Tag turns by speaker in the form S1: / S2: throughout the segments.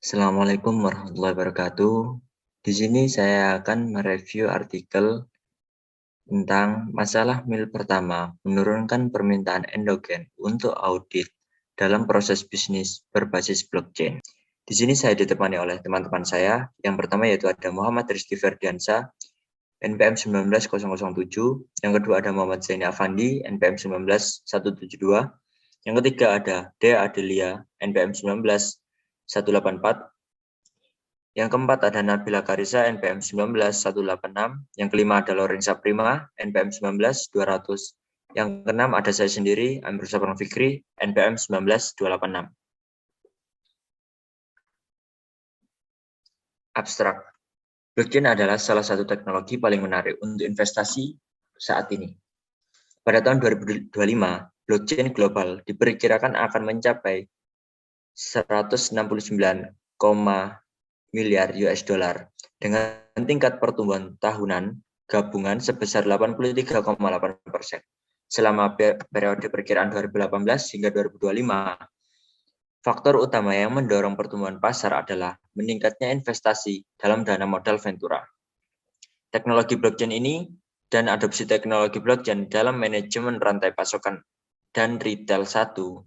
S1: Assalamualaikum warahmatullahi wabarakatuh. Di sini saya akan mereview artikel tentang masalah mil pertama menurunkan permintaan endogen untuk audit dalam proses bisnis berbasis blockchain. Di sini saya ditemani oleh teman-teman saya. Yang pertama yaitu ada Muhammad Rizky Ferdiansa, NPM 19007. Yang kedua ada Muhammad Zaini Afandi, NPM 19172. Yang ketiga ada Dea Adelia, NPM 19184. Yang keempat ada Nabila Karisa, NPM 19186. Yang kelima ada Lorenza Prima, NPM 19200. Yang keenam ada saya sendiri, Amir Sapran Fikri, NPM 19286. Abstrak. Blockchain adalah salah satu teknologi paling menarik untuk investasi saat ini. Pada tahun 2025, blockchain global diperkirakan akan mencapai 169, miliar US dollar dengan tingkat pertumbuhan tahunan gabungan sebesar 83,8% selama periode perkiraan 2018 hingga 2025. Faktor utama yang mendorong pertumbuhan pasar adalah meningkatnya investasi dalam dana modal ventura. Teknologi blockchain ini dan adopsi teknologi blockchain dalam manajemen rantai pasokan dan retail satu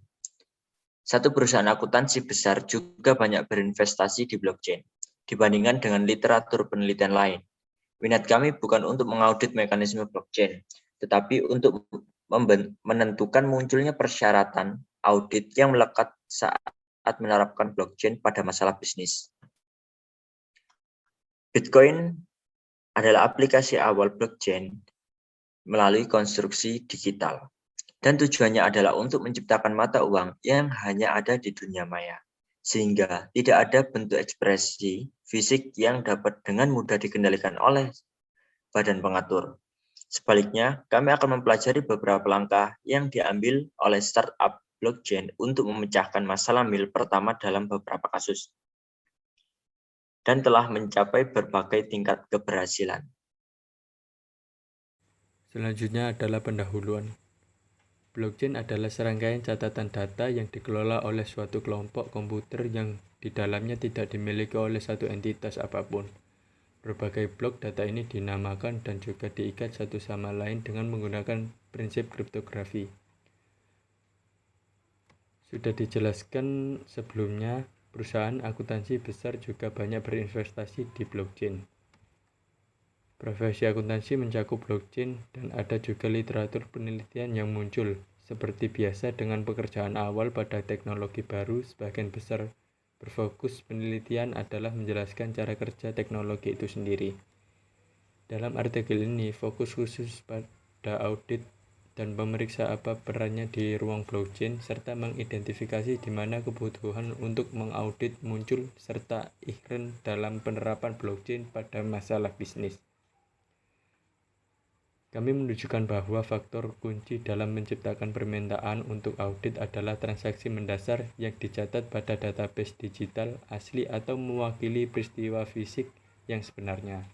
S1: perusahaan akuntansi besar juga banyak berinvestasi di blockchain dibandingkan dengan literatur penelitian lain. Minat kami bukan untuk mengaudit mekanisme blockchain, tetapi untuk menentukan munculnya persyaratan audit yang melekat saat menerapkan blockchain pada masalah bisnis. Bitcoin adalah aplikasi awal blockchain melalui konstruksi digital. Dan tujuannya adalah untuk menciptakan mata uang yang hanya ada di dunia maya. Sehingga tidak ada bentuk ekspresi fisik yang dapat dengan mudah dikendalikan oleh badan pengatur. Sebaliknya, kami akan mempelajari beberapa langkah yang diambil oleh startup blockchain untuk memecahkan masalah mil pertama dalam beberapa kasus. Dan telah mencapai berbagai tingkat keberhasilan.
S2: Selanjutnya adalah pendahuluan. Blockchain adalah serangkaian catatan data yang dikelola oleh suatu kelompok komputer yang di dalamnya tidak dimiliki oleh satu entitas apapun. Berbagai blok data ini dinamakan dan juga diikat satu sama lain dengan menggunakan prinsip kriptografi. Sudah dijelaskan sebelumnya, perusahaan akuntansi besar juga banyak berinvestasi di blockchain. Profesi akuntansi mencakup blockchain dan ada juga literatur penelitian yang muncul. Seperti biasa dengan pekerjaan awal pada teknologi baru, sebagian besar berfokus penelitian adalah menjelaskan cara kerja teknologi itu sendiri. Dalam artikel ini, fokus khusus pada audit dan memeriksa apa perannya di ruang blockchain, serta mengidentifikasi di mana kebutuhan untuk mengaudit muncul, serta iklan dalam penerapan blockchain pada masalah bisnis. Kami menunjukkan bahwa faktor kunci dalam menciptakan permintaan untuk audit adalah transaksi mendasar yang dicatat pada database digital asli atau mewakili peristiwa fisik yang sebenarnya.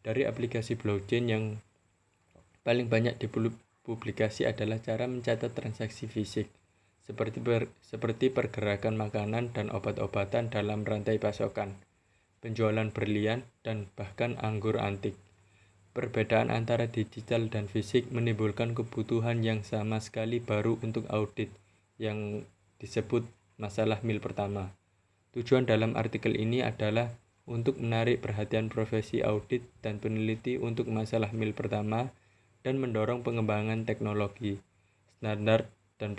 S2: Dari aplikasi blockchain yang paling banyak dipublikasi adalah cara mencatat transaksi fisik, seperti pergerakan makanan dan obat-obatan dalam rantai pasokan, penjualan berlian, dan bahkan anggur antik. Perbedaan antara digital dan fisik menimbulkan kebutuhan yang sama sekali baru untuk audit, yang disebut masalah mil pertama. Tujuan dalam artikel ini adalah untuk menarik perhatian profesi audit dan peneliti untuk masalah mil pertama dan mendorong pengembangan teknologi, standar dan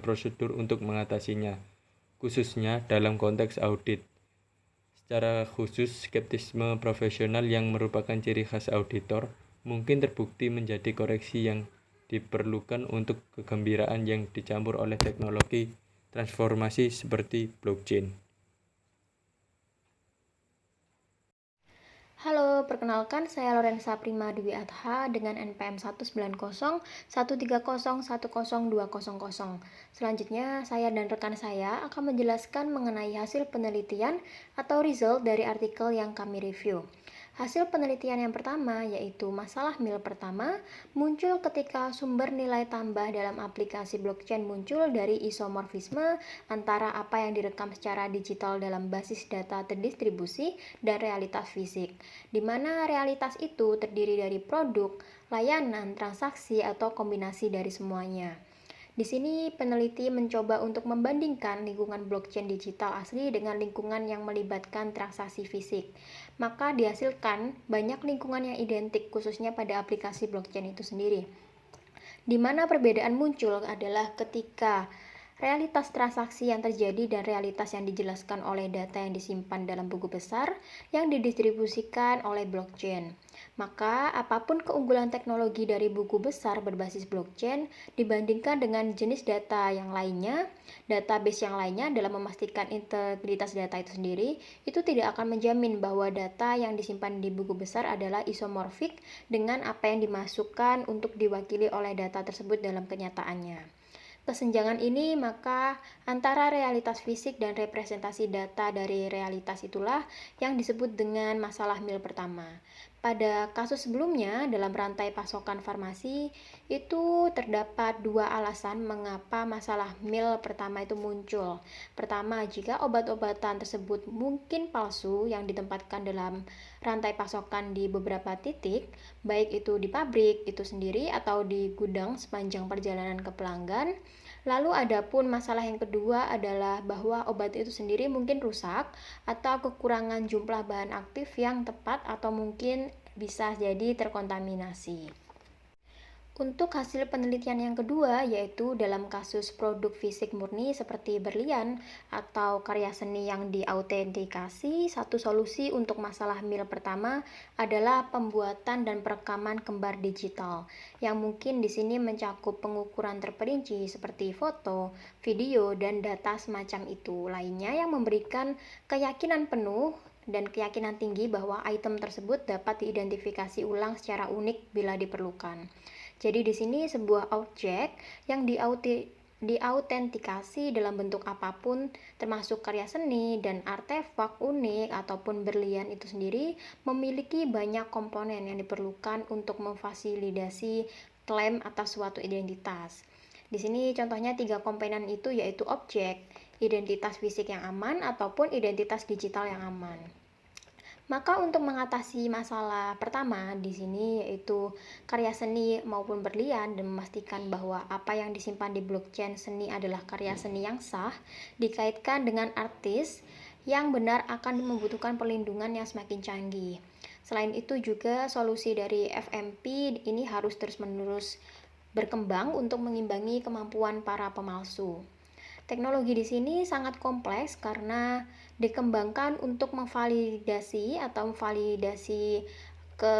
S2: prosedur untuk mengatasinya, khususnya dalam konteks audit. Secara khusus, skeptisme profesional yang merupakan ciri khas auditor mungkin terbukti menjadi koreksi yang diperlukan untuk kegembiraan yang dicampur oleh teknologi transformasi seperti blockchain.
S3: Halo, perkenalkan saya Lorenza Prima Dewi Adha dengan NPM 19013010200. Selanjutnya, saya dan rekan saya akan menjelaskan mengenai hasil penelitian atau result dari artikel yang kami review. Hasil penelitian yang pertama, yaitu masalah mil pertama, muncul ketika sumber nilai tambah dalam aplikasi blockchain muncul dari isomorfisme antara apa yang direkam secara digital dalam basis data terdistribusi dan realitas fisik, di mana realitas itu terdiri dari produk, layanan, transaksi, atau kombinasi dari semuanya. Di sini peneliti mencoba untuk membandingkan lingkungan blockchain digital asli dengan lingkungan yang melibatkan transaksi fisik. Maka dihasilkan banyak lingkungan yang identik khususnya pada aplikasi blockchain itu sendiri. Di mana perbedaan muncul adalah ketika realitas transaksi yang terjadi dan realitas yang dijelaskan oleh data yang disimpan dalam buku besar yang didistribusikan oleh blockchain. Maka, apapun keunggulan teknologi dari buku besar berbasis blockchain dibandingkan dengan jenis data yang lainnya, database yang lainnya dalam memastikan integritas data itu sendiri, itu tidak akan menjamin bahwa data yang disimpan di buku besar adalah isomorfik dengan apa yang dimasukkan untuk diwakili oleh data tersebut dalam kenyataannya. Kesenjangan ini maka antara realitas fisik dan representasi data dari realitas itulah yang disebut dengan masalah mil pertama. Pada kasus sebelumnya dalam rantai pasokan farmasi itu terdapat dua alasan mengapa masalah mil pertama itu muncul. Pertama, jika obat-obatan tersebut mungkin palsu yang ditempatkan dalam rantai pasokan di beberapa titik, baik itu di pabrik itu sendiri atau di gudang sepanjang perjalanan ke pelanggan. Lalu adapun masalah yang kedua adalah bahwa obat itu sendiri mungkin rusak atau kekurangan jumlah bahan aktif yang tepat atau mungkin bisa jadi terkontaminasi. Untuk hasil penelitian yang kedua, yaitu dalam kasus produk fisik murni seperti berlian atau karya seni yang diautentikasi, satu solusi untuk masalah mil pertama adalah pembuatan dan perekaman kembar digital, yang mungkin di sini mencakup pengukuran terperinci seperti foto, video, dan data semacam itu. Lainnya yang memberikan keyakinan penuh dan keyakinan tinggi bahwa item tersebut dapat diidentifikasi ulang secara unik bila diperlukan. Jadi di sini sebuah objek yang diautentikasi dalam bentuk apapun, termasuk karya seni dan artefak unik ataupun berlian itu sendiri, memiliki banyak komponen yang diperlukan untuk memfasilitasi klaim atas suatu identitas. Di sini contohnya 3 komponen itu yaitu objek, identitas fisik yang aman ataupun identitas digital yang aman. Maka untuk mengatasi masalah pertama di sini yaitu karya seni maupun berlian dan memastikan bahwa apa yang disimpan di blockchain seni adalah karya seni yang sah, dikaitkan dengan artis yang benar akan membutuhkan perlindungan yang semakin canggih. Selain itu juga solusi dari FMP ini harus terus-menerus berkembang untuk mengimbangi kemampuan para pemalsu. Teknologi di sini sangat kompleks karena dikembangkan untuk memvalidasi ke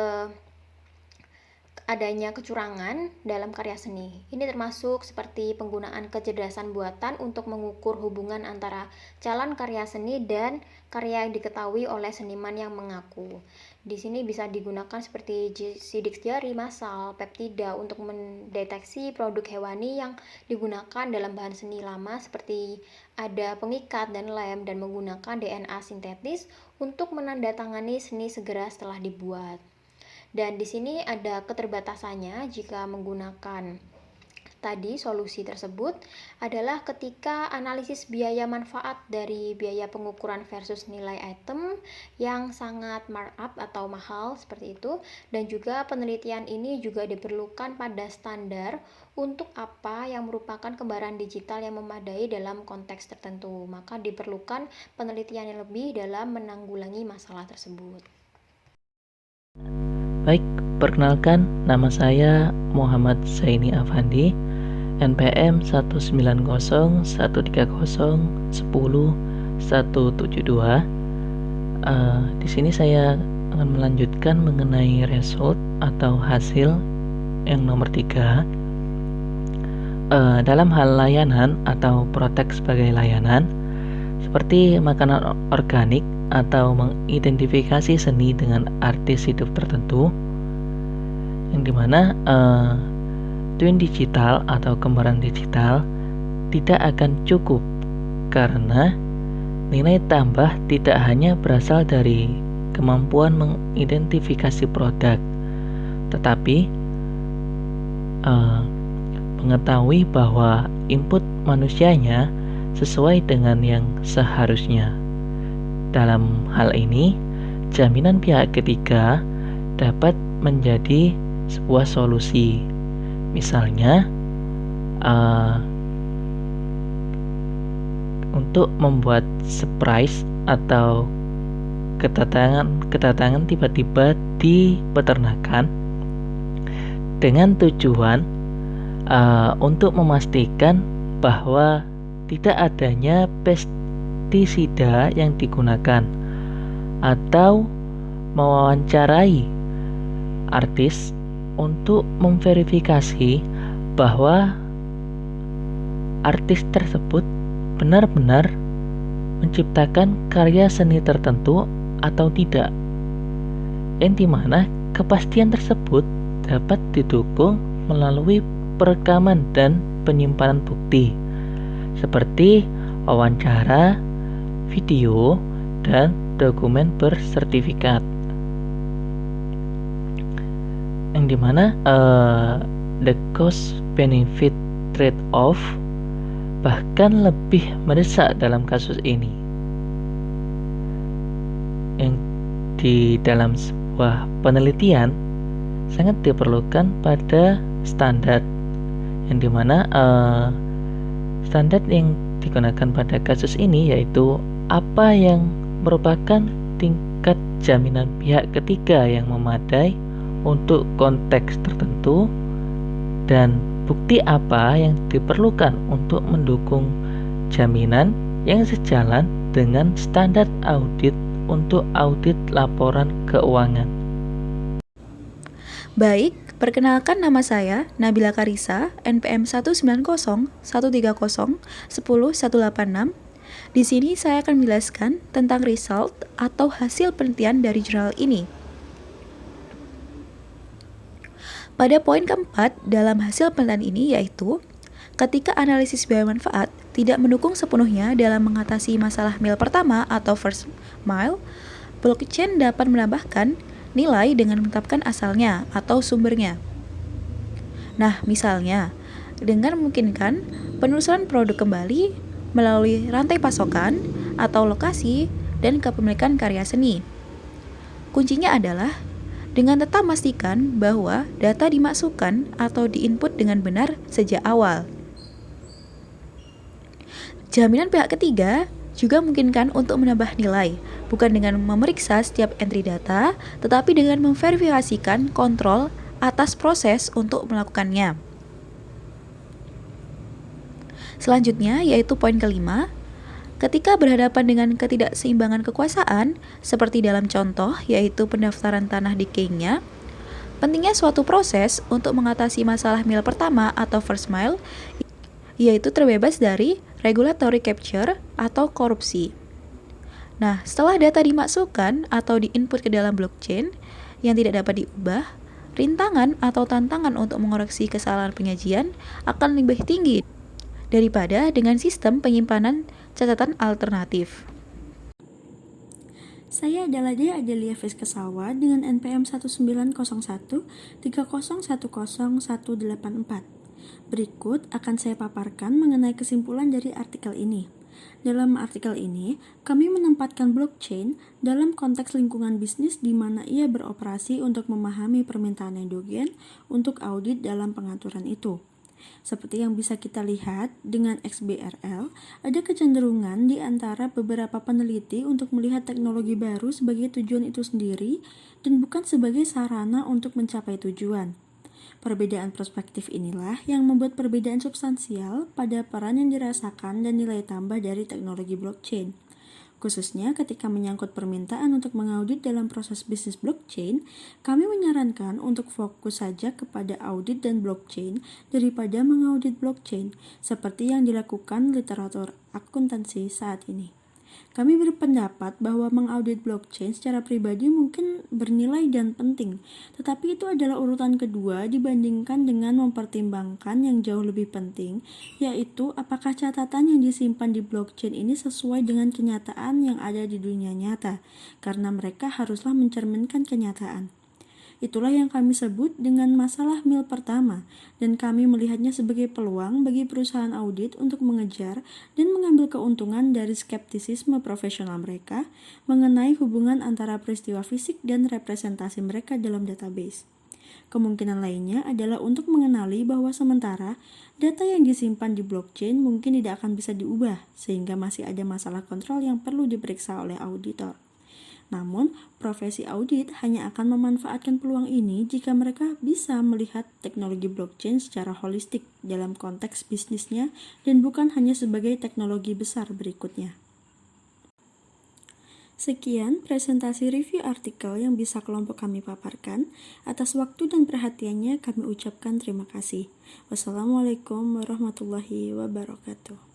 S3: adanya kecurangan dalam karya seni. Ini termasuk seperti penggunaan kecerdasan buatan untuk mengukur hubungan antara calon karya seni dan karya yang diketahui oleh seniman yang mengaku. Di sini bisa digunakan seperti sidik jari massal, peptida untuk mendeteksi produk hewani yang digunakan dalam bahan seni lama seperti ada pengikat dan lem dan menggunakan DNA sintetis untuk menandatangani seni segera setelah dibuat. Dan di sini ada keterbatasannya jika menggunakan tadi solusi tersebut adalah ketika analisis biaya manfaat dari biaya pengukuran versus nilai item yang sangat markup atau mahal seperti itu, dan juga penelitian ini juga diperlukan pada standar untuk apa yang merupakan kembaran digital yang memadai dalam konteks tertentu. Maka diperlukan penelitian yang lebih dalam menanggulangi masalah tersebut.
S4: Baik, perkenalkan nama saya Muhammad Zaini Afandi, NPM 19013010172. Di sini saya akan melanjutkan mengenai result atau hasil yang nomor 3. Dalam hal layanan atau protek sebagai layanan, seperti makanan organik atau mengidentifikasi seni dengan artis hidup tertentu, yang dimana twin digital atau kembaran digital tidak akan cukup karena nilai tambah tidak hanya berasal dari kemampuan mengidentifikasi produk, tetapi mengetahui bahwa input manusianya sesuai dengan yang seharusnya. Dalam hal ini, jaminan pihak ketiga dapat menjadi sebuah solusi. Misalnya, untuk membuat surprise atau kedatangan tiba-tiba di peternakan dengan tujuan untuk memastikan bahwa tidak adanya pestisida yang digunakan, atau mewawancarai artis untuk memverifikasi bahwa artis tersebut benar-benar menciptakan karya seni tertentu atau tidak, yang dimana kepastian tersebut dapat didukung melalui perekaman dan penyimpanan bukti seperti wawancara, video, dan dokumen bersertifikat, yang dimana the cost benefit trade-off bahkan lebih mendesak dalam kasus ini, yang di dalam sebuah penelitian sangat diperlukan pada standar, yang dimana standar yang digunakan pada kasus ini yaitu apa yang merupakan tingkat jaminan pihak ketiga yang memadai untuk konteks tertentu, dan bukti apa yang diperlukan untuk mendukung jaminan yang sejalan dengan standar audit untuk audit laporan keuangan.
S5: Baik, perkenalkan nama saya Nabila Karisa, NPM 19013010186. Di sini saya akan menjelaskan tentang result atau hasil penelitian dari jurnal ini. Pada poin keempat dalam hasil penelitian ini yaitu ketika analisis biaya manfaat tidak mendukung sepenuhnya dalam mengatasi masalah mile pertama atau first mile, blockchain dapat menambahkan nilai dengan menetapkan asalnya atau sumbernya. Nah, misalnya dengan memungkinkan penelusuran produk kembali melalui rantai pasokan atau lokasi dan kepemilikan karya seni. Kuncinya adalah dengan tetap memastikan bahwa data dimasukkan atau diinput dengan benar sejak awal. Jaminan pihak ketiga juga memungkinkan untuk menambah nilai, bukan dengan memeriksa setiap entry data, tetapi dengan memverifikasikan kontrol atas proses untuk melakukannya. Selanjutnya yaitu poin kelima, ketika berhadapan dengan ketidakseimbangan kekuasaan, seperti dalam contoh yaitu pendaftaran tanah di Kenya, pentingnya suatu proses untuk mengatasi masalah mile pertama atau first mile, yaitu terbebas dari regulatory capture atau korupsi. Nah, setelah data dimasukkan atau diinput ke dalam blockchain yang tidak dapat diubah, rintangan atau tantangan untuk mengoreksi kesalahan penyajian akan lebih tinggi daripada dengan sistem penyimpanan catatan alternatif.
S6: Saya adalah Dea Adelia Fiskasawa dengan NPM 1901-3010184. Berikut akan saya paparkan mengenai kesimpulan dari artikel ini. Dalam artikel ini, kami menempatkan blockchain dalam konteks lingkungan bisnis di mana ia beroperasi untuk memahami permintaan endogen untuk audit dalam pengaturan itu. Seperti yang bisa kita lihat dengan XBRL, ada kecenderungan di antara beberapa peneliti untuk melihat teknologi baru sebagai tujuan itu sendiri dan bukan sebagai sarana untuk mencapai tujuan. Perbedaan perspektif inilah yang membuat perbedaan substansial pada peran yang dirasakan dan nilai tambah dari teknologi blockchain. Khususnya ketika menyangkut permintaan untuk mengaudit dalam proses bisnis blockchain, kami menyarankan untuk fokus saja kepada audit dan blockchain daripada mengaudit blockchain, seperti yang dilakukan literatur akuntansi saat ini. Kami berpendapat bahwa mengaudit blockchain secara pribadi mungkin bernilai dan penting, tetapi itu adalah urutan kedua dibandingkan dengan mempertimbangkan yang jauh lebih penting, yaitu apakah catatan yang disimpan di blockchain ini sesuai dengan kenyataan yang ada di dunia nyata, karena mereka haruslah mencerminkan kenyataan. Itulah yang kami sebut dengan masalah mil pertama, dan kami melihatnya sebagai peluang bagi perusahaan audit untuk mengejar dan mengambil keuntungan dari skeptisisme profesional mereka mengenai hubungan antara peristiwa fisik dan representasi mereka dalam database. Kemungkinan lainnya adalah untuk mengenali bahwa sementara data yang disimpan di blockchain mungkin tidak akan bisa diubah, sehingga masih ada masalah kontrol yang perlu diperiksa oleh auditor. Namun, profesi audit hanya akan memanfaatkan peluang ini jika mereka bisa melihat teknologi blockchain secara holistik dalam konteks bisnisnya dan bukan hanya sebagai teknologi besar berikutnya. Sekian presentasi review artikel yang bisa kelompok kami paparkan. Atas waktu dan perhatiannya kami ucapkan terima kasih. Wassalamualaikum warahmatullahi wabarakatuh.